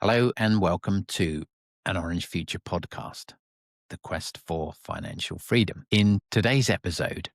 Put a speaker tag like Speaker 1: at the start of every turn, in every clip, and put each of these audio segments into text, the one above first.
Speaker 1: Hello and welcome to an Orange Future podcast, the quest for financial freedom. In today's episode,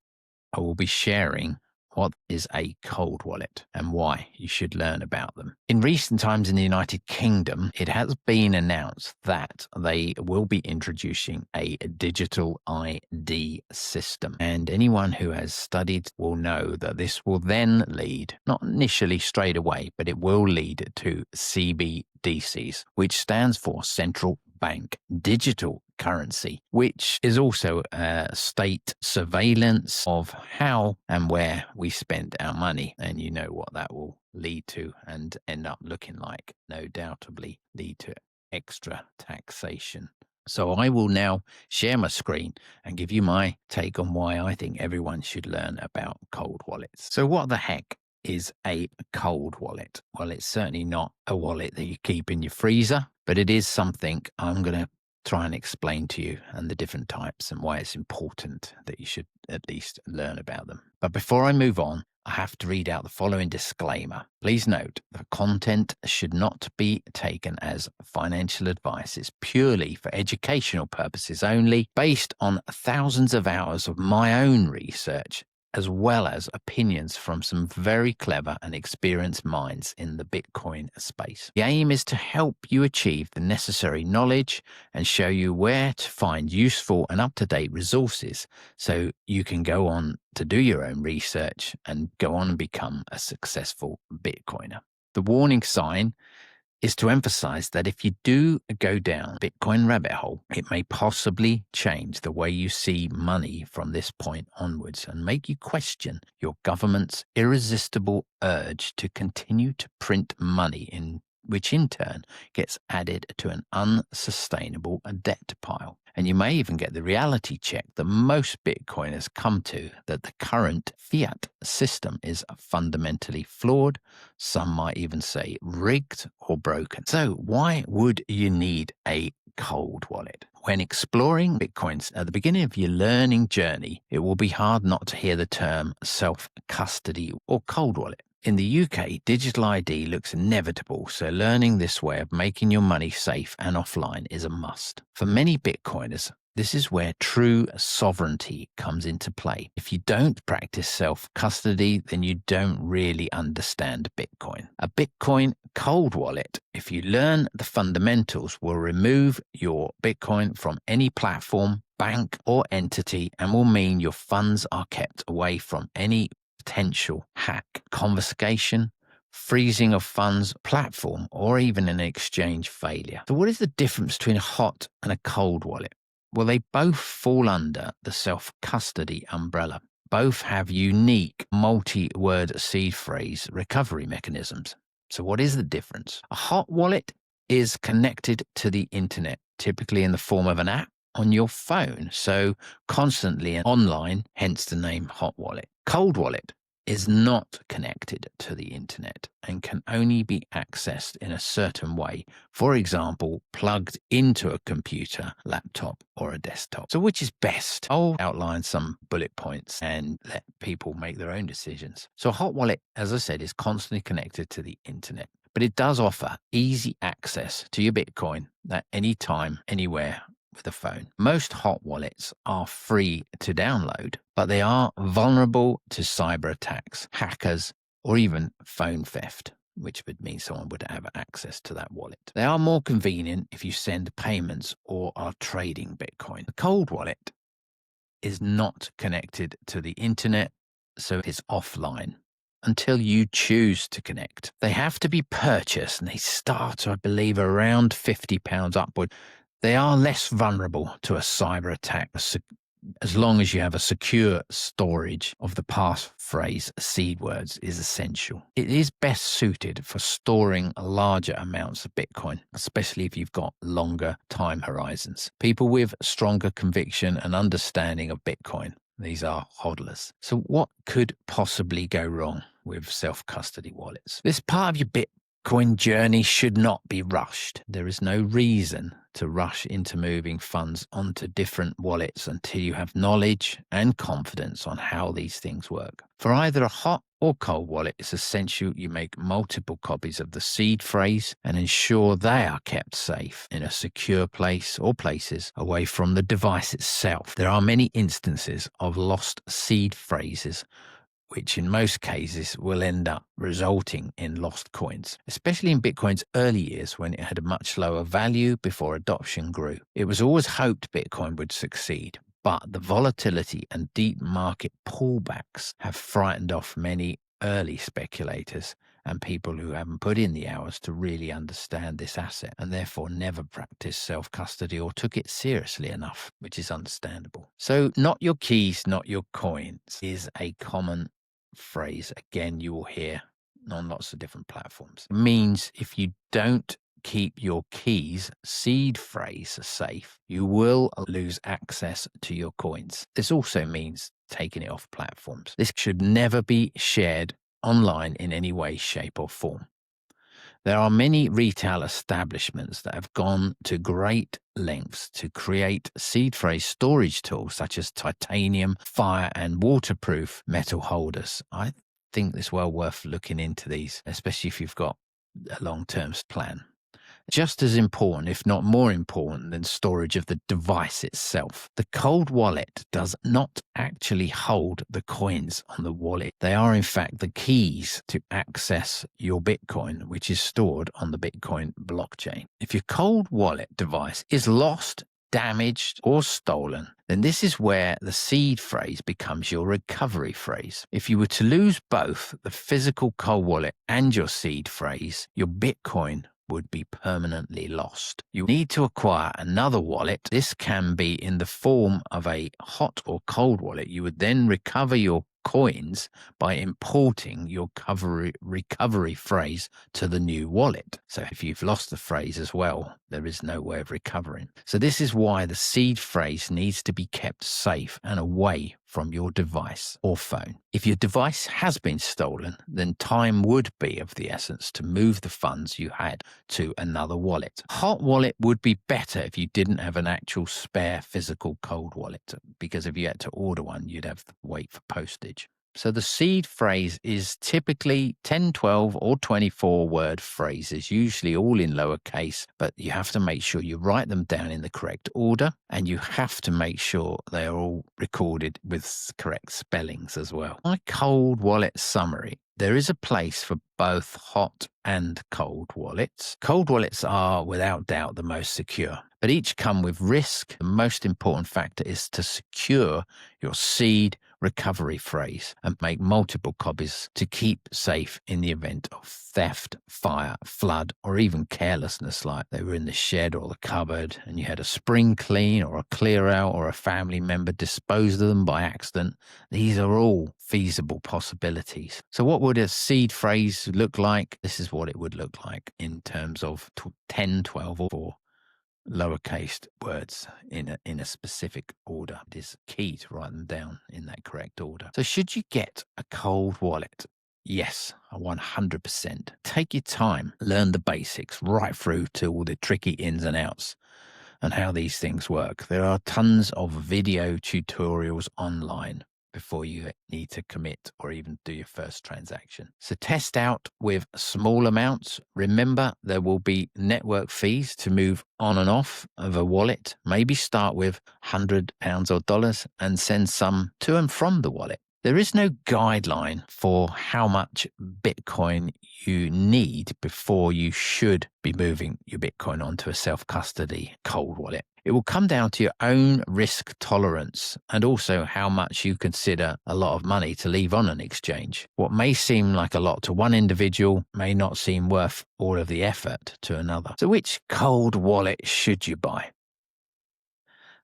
Speaker 1: I will be sharing what is a cold wallet and why you should learn about them. In recent times in the United Kingdom, it has been announced that they will be introducing a digital ID system. And anyone who has studied will know that this will then lead, not initially straight away, but it will lead to CBDCs, which stands for Central Bank Digital Currency, which is also a state surveillance of how and where we spend our money. And you know what that will lead to and end up looking like, no doubtably lead to extra taxation. So I will now share my screen and give you my take on why I think everyone should learn about cold wallets. So what the heck is a cold wallet? Well, it's certainly not a wallet that you keep in your freezer, but it is something I'm going to try and explain to you and the different types and why it's important that you should at least learn about them. But before I move on, I have to read out the following disclaimer. Please note the content should not be taken as financial advice. It's purely for educational purposes only, based on thousands of hours of my own research, as well as opinions from some very clever and experienced minds in the Bitcoin space. The aim is to help you achieve the necessary knowledge and show you where to find useful and up-to-date resources so you can go on to do your own research and go on and become a successful Bitcoiner. The warning sign is to emphasize that if you do go down Bitcoin rabbit hole, it may possibly change the way you see money from this point onwards and make you question your government's irresistible urge to continue to print money, which in turn gets added to an unsustainable debt pile. And you may even get the reality check that most Bitcoiners come to, that the current fiat system is fundamentally flawed. Some might even say rigged or broken. So why would you need a cold wallet? When exploring Bitcoins at the beginning of your learning journey, it will be hard not to hear the term self-custody or cold wallet. In the UK, digital ID looks inevitable, so learning this way of making your money safe and offline is a must. For many Bitcoiners, this is where true sovereignty comes into play. If you don't practice self-custody, then you don't really understand Bitcoin. A Bitcoin cold wallet, if you learn the fundamentals, will remove your Bitcoin from any platform, bank, or entity and will mean your funds are kept away from any potential hack, confiscation, freezing of funds, platform, or even an exchange failure. So what is the difference between a hot and a cold wallet? Well, they both fall under the self-custody umbrella. Both have unique multi-word seed phrase recovery mechanisms. So what is the difference? A hot wallet is connected to the internet, typically in the form of an app on your phone, so constantly online, hence the name hot wallet. Cold wallet is not connected to the internet and can only be accessed in a certain way, for example, plugged into a computer, laptop, or a desktop. So which is best? I'll outline some bullet points and let people make their own decisions. So a hot wallet, as I said, is constantly connected to the internet, but it does offer easy access to your Bitcoin at any time, anywhere, with a phone. Most hot wallets are free to download, but they are vulnerable to cyber attacks, hackers, or even phone theft, which would mean someone would have access to that wallet. They are more convenient if you send payments or are trading Bitcoin. The cold wallet is not connected to the internet, so it's offline until you choose to connect. They have to be purchased and they start, I believe, around £50 upward. They are less vulnerable to a cyber attack as long as you have a secure storage of the passphrase seed words is essential. It is best suited for storing larger amounts of Bitcoin, especially if you've got longer time horizons. People with stronger conviction and understanding of Bitcoin, these are hodlers. So what could possibly go wrong with self-custody wallets? This part of your Bitcoin journey should not be rushed. There is no reason to rush into moving funds onto different wallets until you have knowledge and confidence on how these things work. For either a hot or cold wallet, it's essential you make multiple copies of the seed phrase and ensure they are kept safe in a secure place or places away from the device itself. There are many instances of lost seed phrases, which in most cases will end up resulting in lost coins, especially in Bitcoin's early years when it had a much lower value before adoption grew. It was always hoped Bitcoin would succeed, but the volatility and deep market pullbacks have frightened off many early speculators and people who haven't put in the hours to really understand this asset and therefore never practiced self-custody or took it seriously enough, which is understandable. So not your keys, not your coins is a common phrase. Again, you will hear on lots of different platforms. It means if you don't keep your keys seed phrase safe, you will lose access to your coins. This also means taking it off platforms. This should never be shared online in any way, shape, or form. There are many retail establishments that have gone to great lengths to create seed phrase storage tools such as titanium, fire, and waterproof metal holders. I think it's well worth looking into these, especially if you've got a long-term plan. Just as important, if not more important, than storage of the device itself. The cold wallet does not actually hold the coins on the wallet. They are, in fact, the keys to access your Bitcoin, which is stored on the Bitcoin blockchain. If your cold wallet device is lost, damaged, or stolen, then this is where the seed phrase becomes your recovery phrase. If you were to lose both the physical cold wallet and your seed phrase, your Bitcoin would be permanently lost. You need to acquire another wallet. This can be in the form of a hot or cold wallet. You would then recover your coins by importing your recovery phrase to the new wallet. So if you've lost the phrase as well, there is no way of recovering. So this is why the seed phrase needs to be kept safe and away from your device or phone. If your device has been stolen, then time would be of the essence to move the funds you had to another wallet. Hot wallet would be better if you didn't have an actual spare physical cold wallet, because if you had to order one, you'd have to wait for postage. So the seed phrase is typically 10, 12, or 24 word phrases, usually all in lowercase, but you have to make sure you write them down in the correct order, and you have to make sure they are all recorded with correct spellings as well. My cold wallet summary. There is a place for both hot and cold wallets. Cold wallets are without doubt the most secure, but each come with risk. The most important factor is to secure your seed recovery phrase and make multiple copies to keep safe in the event of theft, fire, flood, or even carelessness, like they were in the shed or the cupboard and you had a spring clean or a clear out or a family member disposed of them by accident. These are all feasible possibilities. So what would a seed phrase look like? This is what it would look like in terms of 10, 12, or lowercase words in a specific order. It is key to write them down in that correct order. So should you get a cold wallet? Yes, 100%. Take your time, learn the basics right through to all the tricky ins and outs and how these things work. There are tons of video tutorials online before you need to commit or even do your first transaction. So test out with small amounts. Remember, there will be network fees to move on and off of a wallet. Maybe start with £100 or dollars and send some to and from the wallet. There is no guideline for how much Bitcoin you need before you should be moving your Bitcoin onto a self-custody cold wallet. It will come down to your own risk tolerance and also how much you consider a lot of money to leave on an exchange. What may seem like a lot to one individual may not seem worth all of the effort to another. So which cold wallet should you buy?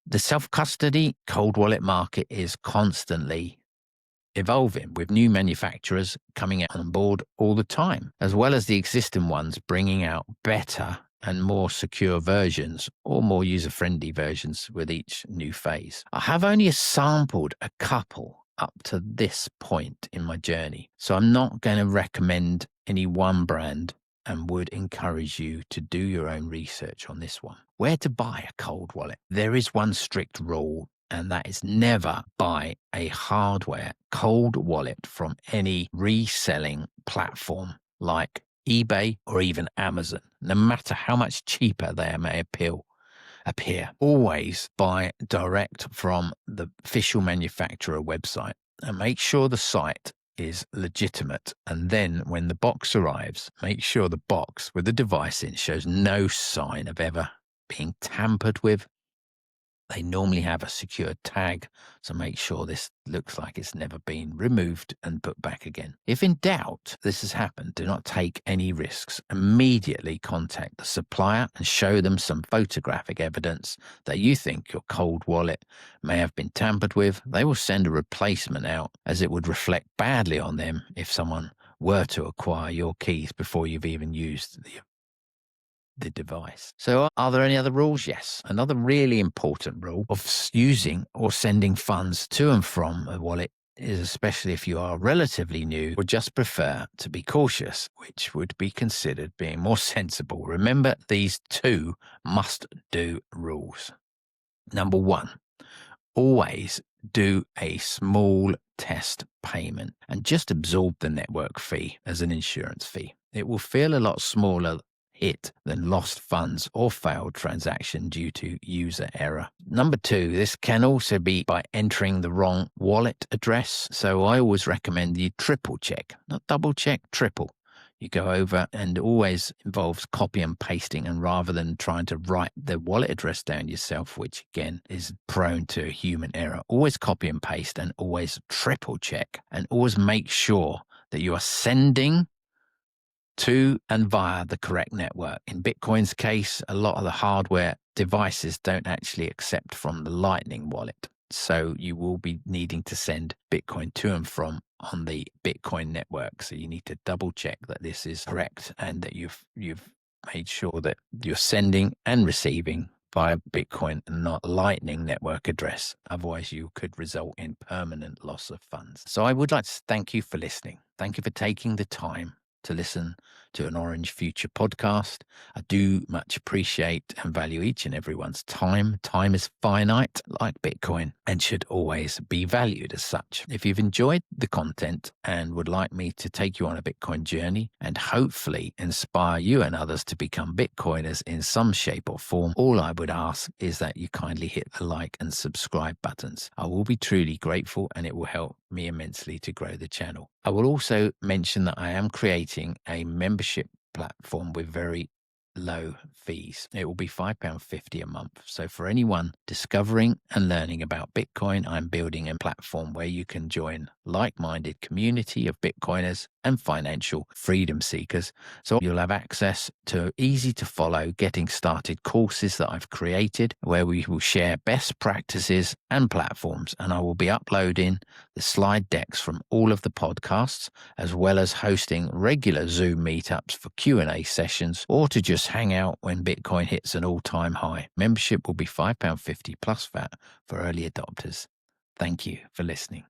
Speaker 1: The self-custody cold wallet market is constantly evolving, with new manufacturers coming on board all the time, as well as the existing ones bringing out better and more secure versions or more user-friendly versions with each new phase. I have only sampled a couple up to this point in my journey, so I'm not going to recommend any one brand and would encourage you to do your own research on this one. Where to buy a cold wallet? There is one strict rule and that is never buy a hardware cold wallet from any reselling platform like eBay or even Amazon, no matter how much cheaper they may appear. Always buy direct from the official manufacturer website and make sure the site is legitimate. And then when the box arrives, make sure the box with the device in shows no sign of ever being tampered with. They normally have a secured tag, so make sure this looks like it's never been removed and put back again. If in doubt this has happened, do not take any risks. Immediately contact the supplier and show them some photographic evidence that you think your cold wallet may have been tampered with. They will send a replacement out, as it would reflect badly on them if someone were to acquire your keys before you've even used the device. So are there any other rules? Yes. Another really important rule of using or sending funds to and from a wallet is, especially if you are relatively new or just prefer to be cautious, which would be considered being more sensible. Remember these 2 must-do rules. Number 1, always do a small test payment and just absorb the network fee as an insurance fee. It will feel a lot smaller hit than lost funds or failed transaction due to user error. Number 2, this can also be by entering the wrong wallet address. So I always recommend you triple check, not double check, triple. You go over, and always involves copy and pasting, and rather than trying to write the wallet address down yourself, which again is prone to human error, always copy and paste and always triple check, and always make sure that you are sending to and via the correct network. In Bitcoin's case, a lot of the hardware devices don't actually accept from the Lightning wallet. So you will be needing to send Bitcoin to and from on the Bitcoin network. So you need to double check that this is correct and that you've made sure that you're sending and receiving via Bitcoin and not Lightning network address. Otherwise, you could result in permanent loss of funds. So I would like to thank you for listening. Thank you for taking the time to listen to an Orange Future podcast. I do much appreciate and value each and everyone's time. Time is finite, like Bitcoin, and should always be valued as such. If you've enjoyed the content and would like me to take you on a Bitcoin journey and hopefully inspire you and others to become Bitcoiners in some shape or form, all I would ask is that you kindly hit the like and subscribe buttons. I will be truly grateful, and it will help me immensely to grow the channel. I will also mention that I am creating a membership platform with very low fees. It will be £5.50 a month. So for anyone discovering and learning about Bitcoin, I'm building a platform where you can join like-minded community of Bitcoiners and financial freedom seekers. So you'll have access to easy to follow getting started courses that I've created, where we will share best practices and platforms, and I will be uploading the slide decks from all of the podcasts, as well as hosting regular Zoom meetups for Q&A sessions, or to just hang out when Bitcoin hits an all-time high. Membership will be £5.50 plus VAT for early adopters. Thank you for listening.